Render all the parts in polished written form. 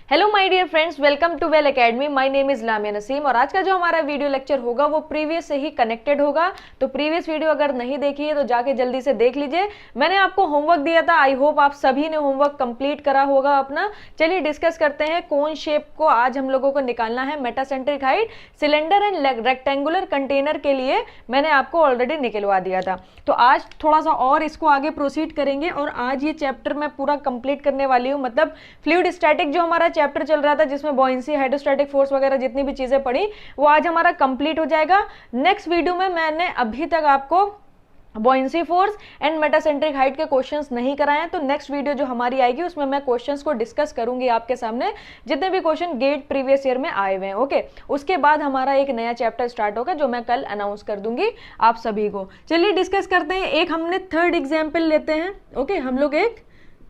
Hello my dear friends, welcome to well academy. My name is Lamia Naseem और आज का जो हमारा वीडियो लेक्चर होगा वो प्रीवियस से ही कनेक्टेड होगा। तो प्रीवियस वीडियो अगर नहीं देखी है तो जाके जल्दी से देख लीजिए। मैंने आपको होमवर्क दिया था, आई होप आप सभी ने होमवर्क कंप्लीट करा होगा अपना। चलिए डिस्कस करते हैं। कोन शेप को आज हम लोगों को निकालना है। Metacentric height cylinder and rectangular container के लिए मैंने आपको ऑलरेडी निकलवा दिया था। तो आज थोड़ा सा और इसको आगे प्रोसीड करेंगे और आज ये चैप्टर मैं पूरा कंप्लीट करने वाली हूँ। मतलब फ्लूइड स्टैटिक जो हमारा चैप्टर चल रहा था जिसमें बॉयंसी, हाइड्रोस्टैटिक फोर्स वगैरह जितनी भी चीजें पढ़ी वो आज हमारा कंप्लीट हो जाएगा। नेक्स्ट वीडियो में मैंने अभी तक आपको buoyancy force and metacentric height के क्वेश्चंस नहीं कराए हैं, तो नेक्स्ट वीडियो जो हमारी आएगी उसमें मैं क्वेश्चंस को डिस्कस करूंगी आपके सामने, जितने भी क्वेश्चन गेट प्रीवियस ईयर में आए हुए हैं। ओके, उसके बाद हमारा एक नया चैप्टर स्टार्ट होगा जो मैं कल अनाउंस कर दूंगी आप सभी को। चलिए डिस्कस करते हैं। एक हमने थर्ड एग्जाम्पल लेते हैं। ओके, हम लोग एक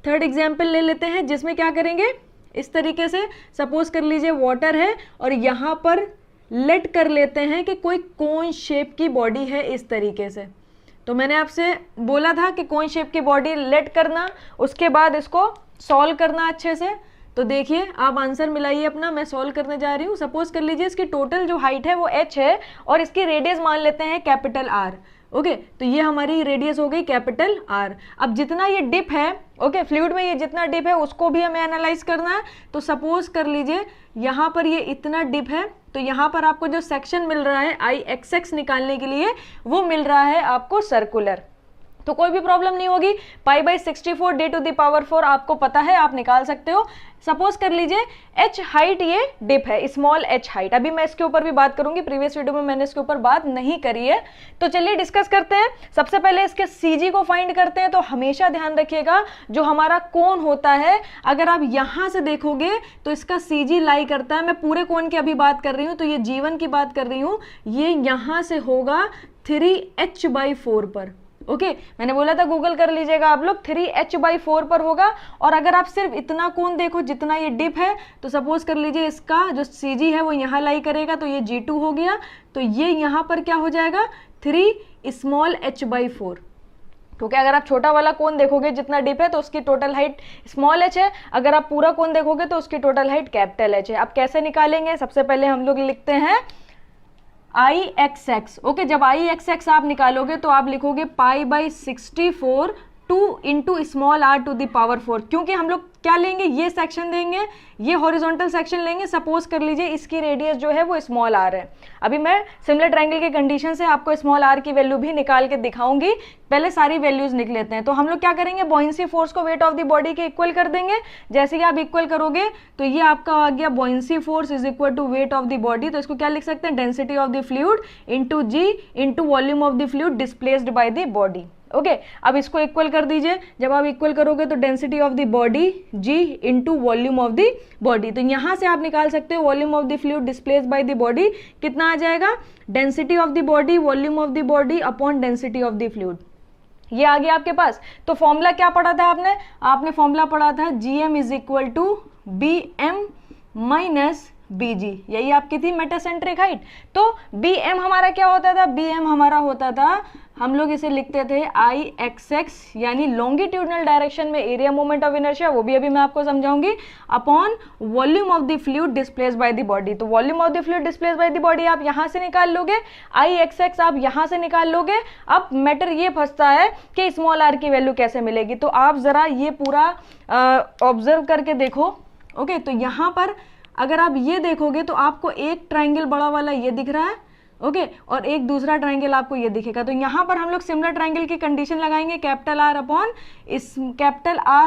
थर्ड एग्जाम्पल ले लेते हैं जिसमें क्या करेंगे, इस तरीके से सपोज कर लीजिए वाटर है और यहाँ पर लेट कर लेते हैं कि कोई कोन शेप की बॉडी है इस तरीके से। तो मैंने आपसे बोला था कि कोन शेप की बॉडी लेट करना, उसके बाद इसको सॉल्व करना अच्छे से। तो देखिए आप आंसर मिलाइए अपना, मैं सॉल्व करने जा रही हूँ। सपोज कर लीजिए इसकी टोटल जो हाइट है वो h है और इसकी रेडियस मान लेते हैं कैपिटल R। ओके, तो ये हमारी रेडियस हो गई कैपिटल R। अब जितना ये डिप है, ओके, फ्लूइड में ये जितना डिप है उसको भी हमें एनालाइज करना है। तो सपोज कर लीजिए यहाँ पर ये इतना डिप है, तो यहाँ पर आपको जो सेक्शन मिल रहा है IXX निकालने के लिए वो मिल रहा है आपको सर्कुलर। तो कोई भी प्रॉब्लम नहीं होगी। π/64 d⁴ आपको पता है, आप निकाल सकते हो। सपोज कर लीजिए h हाइट ये डिप है, स्मॉल h हाइट। अभी मैं इसके ऊपर भी बात करूंगी, प्रीवियस वीडियो में मैंने इसके ऊपर बात नहीं करी है। तो चलिए डिस्कस करते हैं। सबसे पहले इसके CG को फाइंड करते हैं। तो हमेशा ध्यान रखिएगा जो हमारा कोन होता है, अगर आप यहां से देखोगे तो इसका CG लाई करता है। मैं पूरे कोन की अभी बात कर रही हूँ, तो ये G1 की बात कर रही हूँ। ये यहां से होगा 3h/4 पर। ओके, मैंने बोला था गूगल कर लीजिएगा आप लोग, 3h/4 पर होगा। और अगर आप सिर्फ इतना कोण देखो जितना ये डिप है, तो सपोज कर लीजिए इसका जो CG है वो यहाँ लाई करेगा, तो ये G2 हो गया। तो ये यहाँ पर क्या हो जाएगा 3h/4। क्योंकि अगर आप छोटा वाला कोण देखोगे जितना डिप है तो उसकी टोटल हाइट स्मॉल h है, अगर आप पूरा कोण देखोगे तो उसकी टोटल हाइट कैपिटल H है। अब कैसे निकालेंगे, सबसे पहले हम लोग लिखते हैं IXX। ओके, जब IXX आप निकालोगे तो आप लिखोगे π/64 2 इंटू स्मॉल r⁴। क्योंकि हम लोग क्या लेंगे, ये सेक्शन देंगे, ये हॉरिजॉन्टल सेक्शन लेंगे। सपोज कर लीजिए इसकी रेडियस जो है वो स्मॉल r है। अभी मैं सिमिलर ट्रायंगल के कंडीशन से आपको स्मॉल r की वैल्यू भी निकाल के दिखाऊंगी। पहले सारी वैल्यूज लिख लेते हैं। तो हम लोग क्या करेंगे, बॉयंसी फोर्स को वेट ऑफ द बॉडी के इक्वल कर देंगे। जैसे कि आप इक्वल करोगे तो ये आपका आ गया buoyancy force is equal to weight of the body. तो इसको क्या लिख सकते हैं, density of the fluid into G into volume of the fluid displaced by the body. Okay, अब इसको इक्वल कर दीजिए। जब आप इक्वल करोगे तो density of the body G into volume of the body. तो यहां से आप निकाल सकते हो volume of the fluid displaced by the body कितना आ जाएगा, density of the body volume of the body upon density of the fluid. ये आ गया आपके पास। तो फॉर्मूला क्या पढ़ा था आपने फॉर्मूला पढ़ा था GM is equal to BM minus BG। यही आपकी थी मेटासेंट्रिक हाइट। तो BM हमारा क्या होता था, BM हमारा होता था, हम लोग इसे लिखते थे IXX यानी लॉन्गिट्यूडनल डायरेक्शन में एरिया मोमेंट ऑफ इनर्शिया, वो भी अभी मैं आपको समझाऊंगी, upon volume of the fluid displaced by the body. तो volume of the fluid displaced by the body आप यहां से निकाल लोगे, IXX आप यहां से निकाल लोगे। अब मैटर ये फंसता है कि स्मॉल r की वैल्यू कैसे मिलेगी। तो आप जरा ये पूरा ऑब्जर्व करके देखो। ओके, तो यहां पर अगर आप ये देखोगे तो आपको एक ट्राइंगल बड़ा वाला ये दिख रहा है, ओके, और एक दूसरा ट्राइंगल आपको ये दिखेगा। तो यहाँ पर हम लोग सिमिलर ट्राइंगल की कंडीशन लगाएंगे, capital R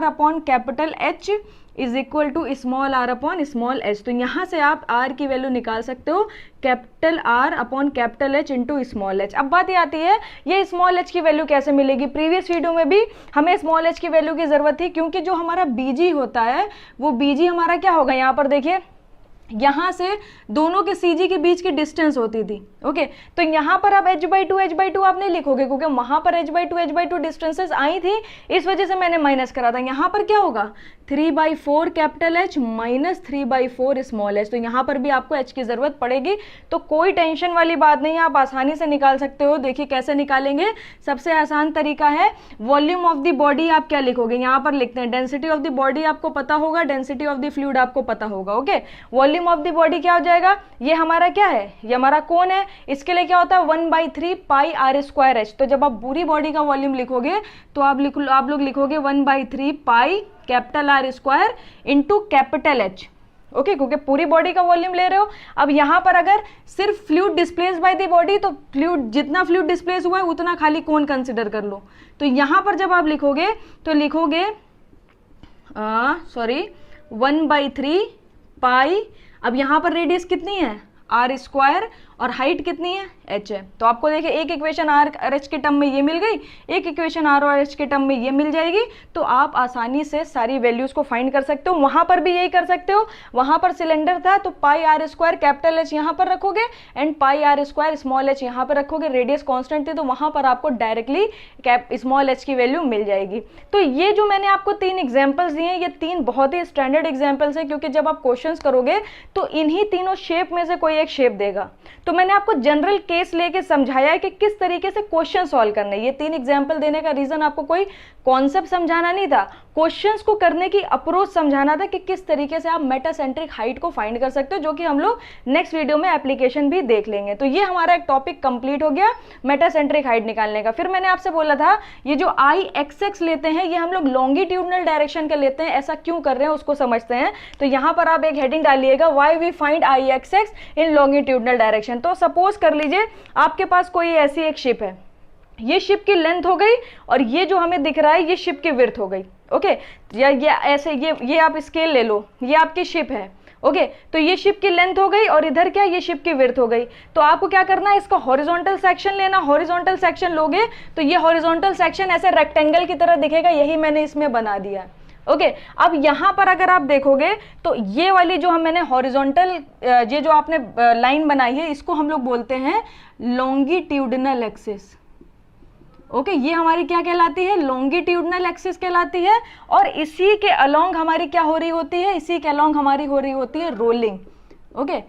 upon capital H is equal to small r upon small h। तो यहाँ से आप r की वैल्यू निकाल सकते हो, capital R upon capital H into small h। अब बात ये आती है ये स्मॉल h की वैल्यू कैसे मिलेगी। प्रीवियस वीडियो में भी हमें स्मॉल h की वैल्यू की जरूरत थी, क्योंकि जो हमारा BG होता है वो BG हमारा क्या होगा, यहाँ पर देखिए यहां से दोनों के CG के बीच की डिस्टेंस होती थी। ओके, तो यहां पर आप h/2 आप नहीं लिखोगे क्योंकि वहां पर h/2 डिस्टेंसेस आई थी, इस वजह से मैंने माइनस करा था। यहां पर क्या होगा 3/4 capital H minus 3/4 small h, तो यहां पर भी आपको h की जरूरत पड़ेगी। तो कोई टेंशन वाली बात नहीं है, आप आसानी से निकाल सकते हो। देखिए कैसे निकालेंगे, सबसे आसान तरीका है वॉल्यूम ऑफ द बॉडी आप क्या लिखोगे, यहां पर लिखते हैं डेंसिटी ऑफ द बॉडी आपको पता होगा, डेंसिटी ऑफ द फ्लूइड आपको पता होगा। Okay, volume of the body क्या हो जाएगा, ये हमारा क्या है, ये हमारा कौन है, इसके लिए क्या होता है 1/3 पाई r²h। तो जब आप पूरी बॉडी का वॉल्यूम लिखोगे तो आप लोग लिखोगे 1/3 pi capital R² into capital H। Okay, क्योंकि पूरी बॉडी का वॉल्यूम ले रहे हो। अब यहां पर अगर सिर्फ fluid displace bye the body, तो फ्लूइड जितना फ्लूइड डिस्प्लेस हुआ है उतना खाली कौन कंसिडर कर लो। तो यहां पर जब आप लिखोगे तो लिखोगे 1/3 पाई, अब यहां पर रेडियस कितनी है R² और हाइट कितनी है h है। तो आपको देखिए एक इक्वेशन r और h के टर्म में ये मिल गई, एक इक्वेशन r और h के टर्म में ये मिल जाएगी। तो आप आसानी से सारी वैल्यूज को फाइंड कर सकते हो। वहां पर भी यही कर सकते हो, वहां पर सिलेंडर था तो पाई r² कैपिटल H यहां पर रखोगे and pi r² small h यहां पर रखोगे। रेडियस कांस्टेंट थी तो वहां पर आपको डायरेक्टली स्मॉल h की वैल्यू मिल जाएगी। तो ये जो मैंने आपको 3 एग्जाम्पल्स दिए, ये 3 बहुत ही स्टैंडर्ड एग्जाम्पल्स है, क्योंकि जब आप क्वेश्चन करोगे तो इन्हीं तीनों शेप में से कोई एक शेप देगा। तो मैंने आपको जनरल केस लेके समझाया है कि किस तरीके से क्वेश्चन सॉल्व करना है। ये 3 एग्जाम्पल देने का रीजन आपको कोई कॉन्सेप्ट समझाना नहीं था, क्वेश्चंस को करने की अप्रोच समझाना था कि किस तरीके से आप मेटासेंट्रिक हाइट को फाइंड कर सकते हो, जो कि हम लोग नेक्स्ट वीडियो में एप्लीकेशन भी देख लेंगे। तो ये हमारा एक टॉपिक कंप्लीट हो गया मेटासेंट्रिक हाइट निकालने का। फिर मैंने आपसे बोला था ये जो IXX लेते हैं ये हम लोग लॉन्गिट्यूडनल डायरेक्शन का लेते हैं। ऐसा क्यों कर रहे हैं उसको समझते हैं। तो यहाँ पर आप एक हेडिंग डालिएगा, why we find IXX in longitudinal direction. तो सपोज कर लीजिए आपके पास कोई ऐसी एक शिप है, ये शिप की लेंथ हो गई और ये जो हमें दिख रहा है ये शिप की विड्थ हो गई। ओके, या ये ऐसे ये आप स्केल ले लो, ये आपकी शिप है। ओके, तो ये शिप की लेंथ हो गई और इधर क्या, ये शिप की विड्थ हो गई। तो आपको क्या करना है, इसका हॉरिजॉन्टल सेक्शन लेना। हॉरिजॉन्टल सेक्शन लोगे तो ये हॉरिजॉन्टल सेक्शन ऐसे रेक्टेंगल की तरह दिखेगा, यही मैंने इसमें बना दिया। ओके, अब यहां पर अगर आप देखोगे तो ये वाली जो मैंने हॉरिजॉन्टल ये जो आपने लाइन बनाई है इसको हम लोग बोलते हैं लॉन्गिट्यूडनल एक्सिस। ओके, ये हमारी क्या कहलाती है, लॉन्गिट्यूडनल एक्सिस कहलाती है। और इसी के अलोंग हमारी क्या हो रही होती है, इसी के अलोंग हमारी हो रही होती है रोलिंग। ओके,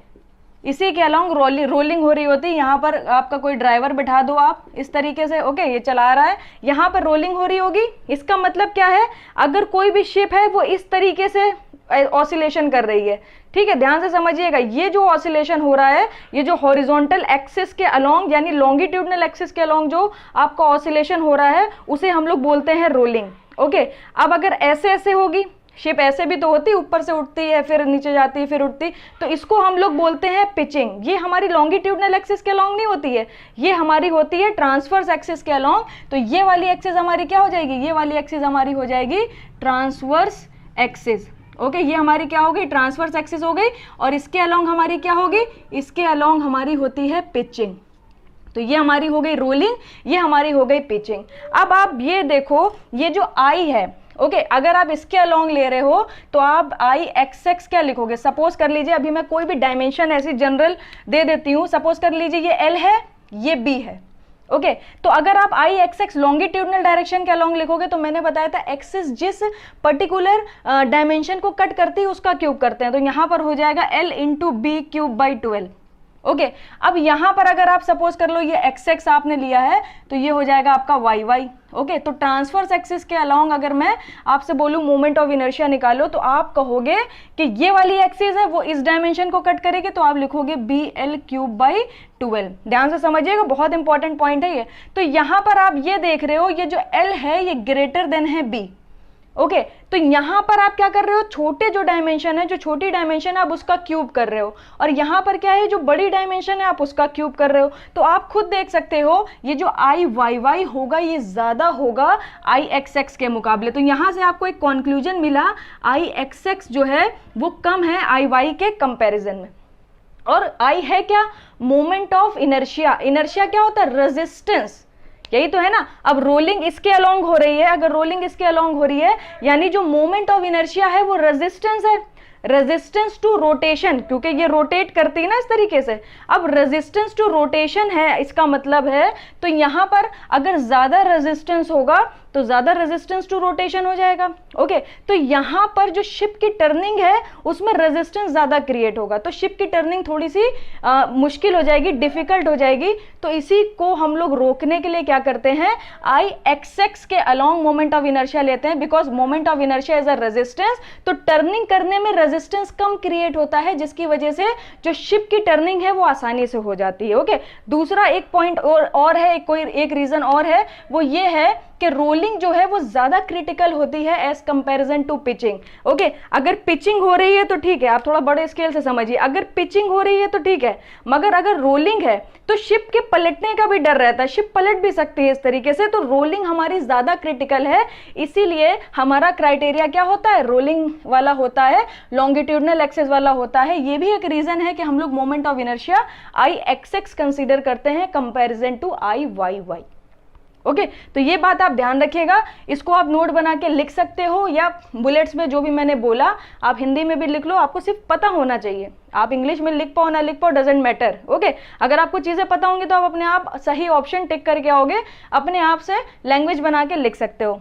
इसी के अलोंग रोलिंग हो रही होती है। यहाँ पर आपका कोई ड्राइवर बिठा दो आप इस तरीके से, ओके, ये चला रहा है, यहाँ पर रोलिंग हो रही होगी। इसका मतलब क्या है, अगर कोई भी शिप है वो इस तरीके से ऑसिलेशन कर रही है। ठीक है, ध्यान से समझिएगा, ये जो ऑसिलेशन हो रहा है ये जो हॉरिजॉन्टल एक्सिस के अलोंग यानी लॉन्गिट्यूडनल एक्सिस के अलोंग जो आपका ऑसिलेशन हो रहा है उसे हम लोग बोलते हैं रोलिंग। ओके, अब अगर ऐसे ऐसे होगी शिप, ऐसे भी तो होती, ऊपर से उठती है फिर नीचे जाती है फिर उठती, तो इसको हम लोग बोलते हैं पिचिंग। ये हमारी लॉन्गिट्यूडनल एक्सिस के अलोंग नहीं होती है, ये हमारी होती है ट्रांसवर्स एक्सिस के अलोंग। तो ये वाली एक्सिस हमारी क्या हो जाएगी, ये वाली एक्सिस हमारी हो जाएगी ट्रांसवर्स एक्सिस। ओके, ये हमारी क्या हो गई, ट्रांसवर्स एक्सिस हो गई। और इसके अलोंग हमारी क्या होगी, इसके अलोंग हमारी होती है पिचिंग। तो ये हमारी हो गई रोलिंग, ये हमारी हो गई पिचिंग। अब आप ये देखो, ये जो आई है, ओके, अगर आप इसके अलोंग ले रहे हो तो आप IXX क्या लिखोगे। सपोज कर लीजिए अभी मैं कोई भी डायमेंशन ऐसी जनरल दे देती हूँ। सपोज कर लीजिए ये L है, ये B है। ओके, तो अगर आप IXX लॉन्गिट्यूडनल डायरेक्शन के अलोंग लिखोगे तो मैंने बताया था एक्सिस जिस पर्टिकुलर डायमेंशन को कट करती है उसका क्यूब करते हैं। तो यहां पर हो जाएगा L into B cube by 12। Okay, अब यहां पर अगर आप सपोज कर लो ये XX आपने लिया है तो ये हो जाएगा आपका YY। ओके, तो ट्रांसवर्स एक्सिस के अलोंग अगर मैं आपसे बोलूं मोमेंट ऑफ इनर्शिया निकालो तो आप कहोगे कि ये वाली एक्सिस है वो इस डायमेंशन को कट करेगी, तो आप लिखोगे BL क्यूब बाई 12। ध्यान से समझिएगा, बहुत इंपॉर्टेंट पॉइंट है ये। तो यहां पर आप ये देख रहे हो ये जो L है ये ग्रेटर देन है B। ओके, तो यहां पर आप क्या कर रहे हो, छोटे जो डायमेंशन है, जो छोटी डायमेंशन है आप उसका क्यूब कर रहे हो, और यहां पर क्या है, जो बड़ी डायमेंशन है आप उसका क्यूब कर रहे हो। तो आप खुद देख सकते हो ये जो IYY होगा ये ज्यादा होगा IXX के मुकाबले। तो यहां से आपको एक कंक्लूजन मिला, IXX जो है वो कम है IY के कंपैरिजन में। और I है क्या, मोमेंट ऑफ इनर्शिया। इनर्शिया क्या होता है, रेजिस्टेंस, यही तो है ना। अब रोलिंग इसके अलोंग हो रही है, अगर रोलिंग इसके अलोंग हो रही है यानी जो मोमेंट ऑफ इनर्शिया है वो रेजिस्टेंस है। रेजिस्टेंस टू रोटेशन, क्योंकि ये रोटेट करती है ना इस तरीके से। अब रेजिस्टेंस टू रोटेशन है, इसका मतलब है तो यहां पर अगर ज्यादा रेजिस्टेंस होगा तो ज्यादा रेजिस्टेंस टू रोटेशन हो जाएगा। ओके, तो यहां पर जो शिप की टर्निंग है उसमें रेजिस्टेंस ज्यादा क्रिएट होगा, तो शिप की टर्निंग थोड़ी सी मुश्किल हो जाएगी, डिफिकल्ट हो जाएगी। तो इसी को हम लोग रोकने के लिए क्या करते हैं, आई एक्स के अलोंग मोमेंट ऑफ इनर्शिया लेते हैं, because moment of inertia is a resistance. तो टर्निंग करने में रेजिस्टेंस कम क्रिएट होता है, जिसकी वजह से जो शिप की टर्निंग है वो आसानी से हो जाती है। ओके, दूसरा एक पॉइंट और है, कोई एक रीजन और है, वो ये है कि रोलिंग जो है वो ज्यादा क्रिटिकल होती है as comparison to pitching. Okay, अगर पिचिंग हो रही है तो ठीक है, आप थोड़ा बड़े स्केल से समझिए, अगर पिचिंग हो रही है तो ठीक है, मगर अगर रोलिंग है तो शिप के पलटने का भी डर रहता है, शिप पलट भी सकती है इस तरीके से, तो रोलिंग हमारी ज्यादा क्रिटिकल है। इसीलिए हमारा क्राइटेरिया क्या होता है, रोलिंग वाला होता है, लॉन्गिट्यूडनल एक्सिस वाला होता है। ये भी एक रीजन है कि हम लोग moment of inertia I x consider करते हैं comparison to I y y. Okay, तो ये बात आप ध्यान रखिएगा, इसको आप नोट बना के लिख सकते हो, या बुलेट्स में जो भी मैंने बोला आप हिंदी में भी लिख लो, आपको सिर्फ पता होना चाहिए। आप इंग्लिश में लिख पाओ ना लिख पाओ, डजेंट मैटर। ओके, अगर आपको चीजें पता होंगी तो आप अपने आप सही ऑप्शन टिक करके आओगे, अपने आप से लैंग्वेज बना के लिख सकते हो।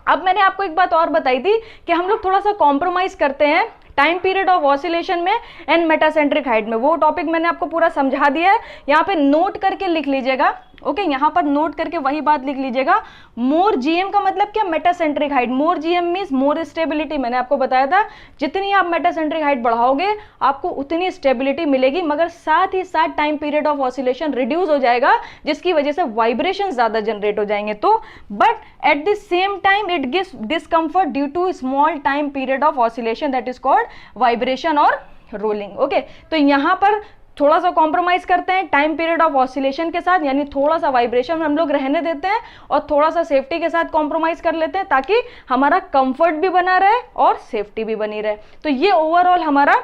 अब मैंने आपको एक बात और बताई थी कि हम लोग थोड़ा सा कॉम्प्रोमाइज करते हैं टाइम पीरियड ऑफ ऑसिलेशन में एंड मेटासेंट्रिक हाइट में, वो टॉपिक मैंने आपको पूरा समझा दिया है, यहाँ पे नोट करके लिख लीजिएगा। ओके, यहाँ पर नोट करके वही बात लिख लीजिएगा। मोर जीएम का मतलब क्या, मेटासेंट्रिक हाइट। मोर जीएम मीन्स मोर स्टेबिलिटी। मैंने आपको बताया था जितनी आप मेटासेंट्रिक हाइट बढ़ाओगे आपको उतनी स्टेबिलिटी मिलेगी, मगर साथ ही साथ time period of oscillation reduce हो जाएगा, जिसकी वजह से वाइब्रेशन ज्यादा जनरेट हो जाएंगे। तो but at the same time it gives discomfort due to small time period of oscillation, that is called vibration और रोलिंग। ओके, तो यहां पर थोड़ा सा कॉम्प्रोमाइज करते हैं टाइम पीरियड ऑफ ऑसिलेशन के साथ, यानी थोड़ा सा वाइब्रेशन हम लोग रहने देते हैं और थोड़ा सा सेफ्टी के साथ कॉम्प्रोमाइज कर लेते हैं, ताकि हमारा कंफर्ट भी बना रहे और सेफ्टी भी बनी रहे। तो ये ओवरऑल हमारा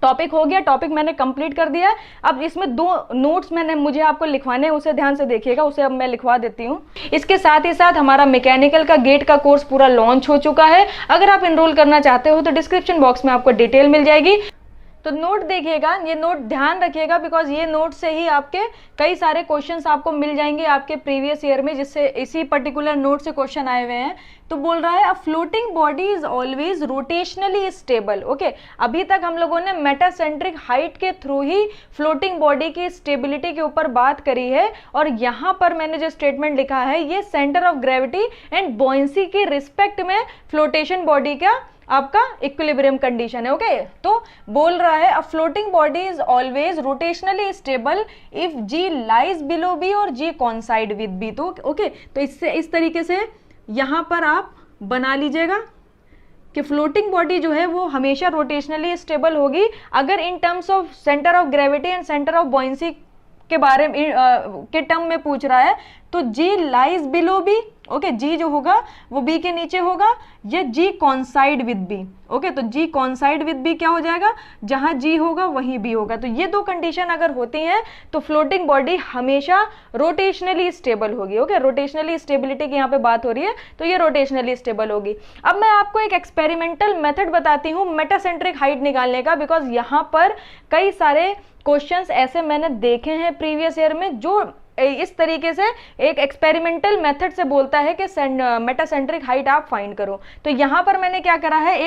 टॉपिक हो गया, टॉपिक मैंने कंप्लीट कर दिया है। अब इसमें 2 नोट्स मुझे आपको लिखवाने हैं, उसे ध्यान से देखिएगा, उसे अब मैं लिखवा देती हूँ। इसके साथ ही साथ हमारा मैकेनिकल का गेट का कोर्स पूरा लॉन्च हो चुका है। अगर आप एनरोल करना चाहते हो तो डिस्क्रिप्शन बॉक्स में आपको डिटेल मिल जाएगी। तो नोट देखिएगा, ये नोट ध्यान रखिएगा, बिकॉज ये नोट से ही आपके कई सारे क्वेश्चंस आपको मिल जाएंगे आपके प्रीवियस ईयर में, जिससे इसी पर्टिकुलर नोट से क्वेश्चन आए हुए हैं। तो बोल रहा है a floating body is always rotationally stable. Okay, अभी तक हम लोगों ने मेटासेंट्रिक हाइट के थ्रू ही फ्लोटिंग बॉडी की स्टेबिलिटी के ऊपर बात करी है, और यहाँ पर मैंने जो स्टेटमेंट लिखा है ये centre of gravity and buoyancy के रिस्पेक्ट में फ्लोटेशन बॉडी का आपका इक्विलिब्रियम कंडीशन है। ओके, तो बोल रहा है a floating body is always rotationally stable if G lies below B और जी कॉन्साइड विद बी। तो ओके, तो इससे इस तरीके से यहां पर आप बना लीजिएगा कि फ्लोटिंग बॉडी जो है वो हमेशा रोटेशनली स्टेबल होगी अगर in terms of centre of gravity and centre of buoyancy के बारे में के टर्म में पूछ रहा है। तो जी लाइज बिलो बी, ओके, जी जो होगा वो बी के नीचे होगा, या जी कॉन्साइड विद बी। ओके, तो जी कॉन्साइड विद बी क्या हो जाएगा, जहां जी होगा वहीं बी होगा। तो ये 2 कंडीशन अगर होती हैं तो फ्लोटिंग बॉडी हमेशा रोटेशनली स्टेबल होगी। ओके, रोटेशनली स्टेबिलिटी की यहाँ पे बात हो रही है, तो ये रोटेशनली स्टेबल होगी। अब मैं आपको एक एक्सपेरिमेंटल मेथड बताती हूँ मेटासेंट्रिक हाइट निकालने का, बिकॉज यहाँ पर कई सारे क्वेश्चंस ऐसे मैंने देखे हैं प्रीवियस ईयर में जो इस तरीके से एक एक्सपेरिमेंटल मेथड से बोलता है कि मेटासेंट्रिक हाइट आप फाइंड करो। तो यहाँ पर मैंने क्या करा है,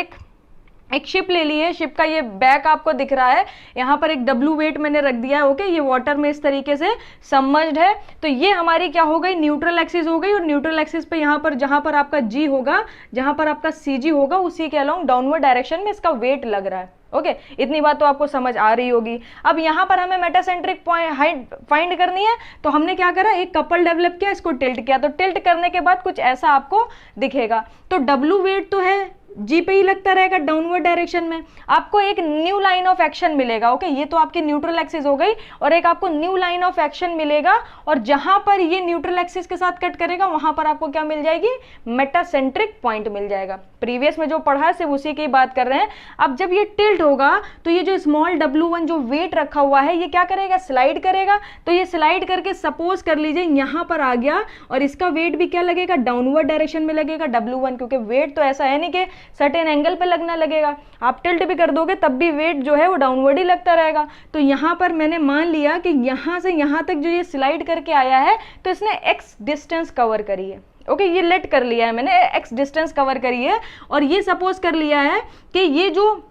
एक शिप ले ली है, शिप का ये बैक आपको दिख रहा है, यहाँ पर एक डब्लू वेट मैंने रख दिया है। ओके, ये वाटर में इस तरीके से सबमर्ज्ड है। तो ये हमारी क्या हो गई, न्यूट्रल एक्सिस हो गई, और न्यूट्रल एक्सिस पे यहाँ पर जहां पर आपका जी होगा, जहां पर आपका सी जी होगा, उसी के अलोंग डाउनवर्ड डायरेक्शन में इसका वेट लग रहा है। ओके, इतनी बात तो आपको समझ आ रही होगी। अब यहाँ पर हमें मेटासेंट्रिक हाइट फाइंड करनी है, तो हमने क्या करा, एक कपल डेवलप किया, इसको टिल्ट किया। तो टिल्ट करने के बाद कुछ ऐसा आपको दिखेगा। तो डब्लू वेट तो है जी पे ही लगता रहेगा डाउनवर्ड डायरेक्शन में, आपको एक न्यू लाइन ऑफ एक्शन मिलेगा। ओके, ये तो आपकी न्यूट्रल एक्सिस हो गई, और एक आपको न्यू लाइन ऑफ एक्शन मिलेगा, और जहां पर ये न्यूट्रल एक्सिस के साथ कट करेगा वहां पर आपको क्या मिल जाएगी, मेटासेंट्रिक पॉइंट मिल जाएगा। प्रीवियस में जो पढ़ा है सिर्फ उसी की बात कर रहे हैं। अब जब ये टिल्ट होगा तो ये जो स्मॉल W1 जो वेट रखा हुआ है ये क्या करेगा, स्लाइड करेगा। तो ये स्लाइड करके सपोज कर लीजिए यहां पर आ गया, और इसका वेट भी क्या लगेगा, डाउनवर्ड डायरेक्शन में लगेगा W1, क्योंकि वेट तो ऐसा है नहीं कि सर्टेन एंगल पे लगना लगेगा। आप टिल्ट भी कर दोगे तब भी वेट जो है वो डाउनवर्ड ही लगता रहेगा। तो यहाँ पर मैंने मान लिया कि यहाँ से यहाँ तक जो ये स्लाइड करके आया है तो इसने एक्स डिस्टेंस कवर करी है। ओके, ये लेट कर लिया है मैंने, एक्स डिस्टेंस कवर करी है। और ये सपोज कर लिया है कि ये जो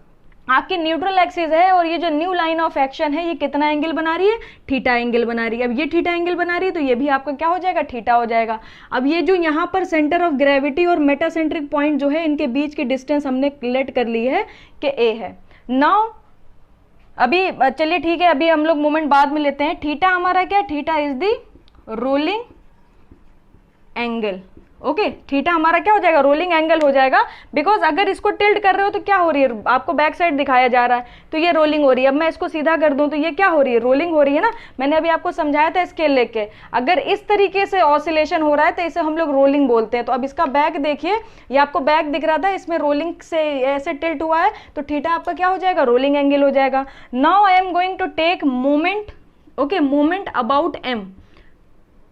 आपकी न्यूट्रल एक्सिस है और ये जो न्यू लाइन ऑफ एक्शन है ये कितना एंगल बना रही है, थीटा एंगल बना रही है। अब ये थीटा एंगल बना रही है तो ये भी आपका क्या हो जाएगा, थीटा हो जाएगा। अब ये जो यहाँ पर सेंटर ऑफ ग्रेविटी और मेटासेंट्रिक पॉइंट जो है इनके बीच की डिस्टेंस हमने लेट कर ली है कि ए है। नाउ अभी चलिए ठीक है, अभी हम लोग मोमेंट बाद में लेते हैं। थीटा हमारा क्या, theta is the rolling angle. Okay, theta हमारा क्या हो जाएगा, रोलिंग एंगल हो जाएगा। बिकॉज अगर इसको टिल्ट कर रहे हो तो क्या हो रही है, आपको बैक साइड दिखाया जा रहा है तो ये रोलिंग हो रही है। अब मैं इसको सीधा कर दूं तो ये क्या हो रही है, रोलिंग हो रही है ना। मैंने अभी आपको समझाया था स्केल लेके, अगर इस तरीके से ऑसिलेशन हो रहा है तो इसे हम लोग रोलिंग बोलते हैं। तो अब इसका बैक देखिए, ये आपको बैक दिख रहा था, इसमें रोलिंग से ऐसे टिल्ट हुआ है तो थीटा आपका क्या हो जाएगा, रोलिंग एंगल हो जाएगा। Now I am going to take moment, okay, moment about m.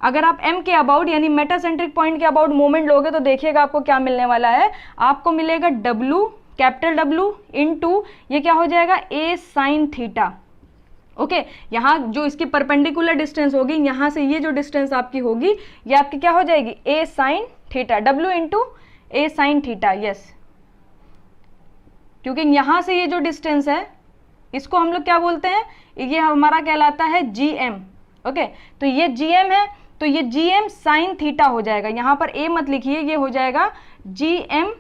अगर आप m के अबाउट यानी मेटासेंट्रिक पॉइंट के अबाउट मोमेंट लोगे तो देखिएगा आपको क्या मिलने वाला है, आपको मिलेगा W, कैपिटल W इनटू ये क्या हो जाएगा, a साइन थीटा। ओके, यहाँ जो इसकी परपेंडिकुलर डिस्टेंस होगी, यहाँ से ये जो डिस्टेंस आपकी होगी ये आपकी क्या हो जाएगी, a sine theta, W into a sine theta. Yes, क्योंकि यहाँ से ये जो डिस्टेंस है इसको हम लोग क्या बोलते हैं, ये हमारा कहलाता है gm। ओके, तो ये gm है तो ये gm साइन थीटा हो जाएगा। यहाँ पर a मत लिखिए, ये हो जाएगा gm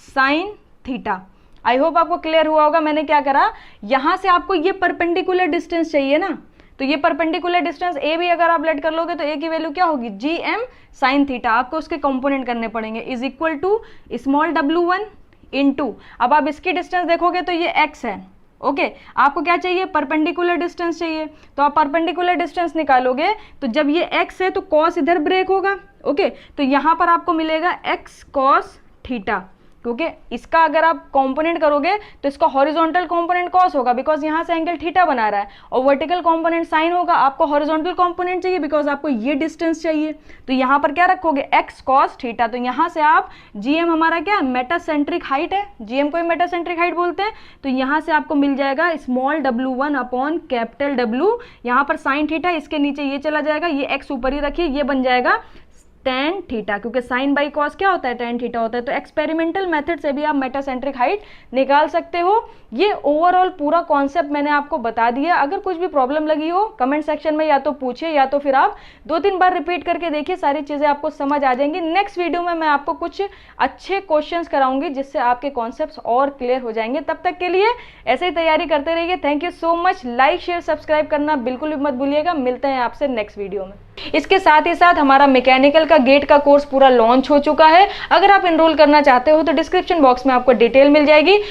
sine theta. I hope आपको क्लियर हुआ होगा मैंने क्या करा। यहाँ से आपको ये परपेंडिकुलर डिस्टेंस चाहिए ना, तो ये परपेंडिकुलर डिस्टेंस a भी अगर आप लेट कर लोगे तो a की वैल्यू क्या होगी, gm साइन थीटा। आपको उसके कंपोनेंट करने पड़ेंगे, is equal to small w1 into, अब आप इसकी डिस्टेंस देखोगे तो ये x है। ओके, आपको क्या चाहिए, परपेंडिकुलर डिस्टेंस चाहिए। तो आप परपेंडिकुलर डिस्टेंस निकालोगे तो जब ये x है तो cos इधर ब्रेक होगा। ओके, तो यहाँ पर आपको मिलेगा x cos थीटा, क्योंकि इसका अगर आप कंपोनेंट करोगे तो इसका हॉरिजॉन्टल कंपोनेंट cos होगा बिकॉज यहाँ से एंगल थीटा बना रहा है, और वर्टिकल कंपोनेंट साइन होगा। आपको हॉरिजॉन्टल कंपोनेंट चाहिए बिकॉज आपको ये डिस्टेंस चाहिए, तो यहाँ पर क्या रखोगे, x cos थीटा। तो यहाँ से आप gm हमारा क्या, मेटासेंट्रिक हाइट है, gm को ही मेटासेंट्रिक हाइट बोलते हैं। तो यहाँ से आपको मिल जाएगा small w1 upon capital W, यहाँ पर साइन थीटा, इसके नीचे ये चला जाएगा, ये x ऊपर ही रखिए, ये बन जाएगा tan थीटा, क्योंकि साइन बाई कॉस क्या होता है, tan थीटा होता है। तो एक्सपेरिमेंटल मेथड से भी आप मेटासेंट्रिक हाइट निकाल सकते हो। ये ओवरऑल पूरा कॉन्सेप्ट मैंने आपको बता दिया। अगर कुछ भी प्रॉब्लम लगी हो कमेंट सेक्शन में या तो पूछिए या तो फिर आप 2-3 बार रिपीट करके देखिए, सारी चीजें आपको समझ आ जाएंगी। नेक्स्ट वीडियो में मैं आपको कुछ अच्छे क्वेश्चंस कराऊंगी जिससे आपके कॉन्सेप्ट्स और क्लियर हो जाएंगे। तब तक के लिए ऐसे ही तैयारी करते रहिए। Thank you so much. Like share subscribe करना बिल्कुल भी मत भूलिएगा। मिलते हैं आपसे नेक्स्ट वीडियो में। इसके साथ ही साथ हमारा मैकेनिकल का गेट का कोर्स पूरा लॉन्च हो चुका है। अगर आप एनरोल करना चाहते हो तो डिस्क्रिप्शन बॉक्स में आपको डिटेल मिल जाएगी।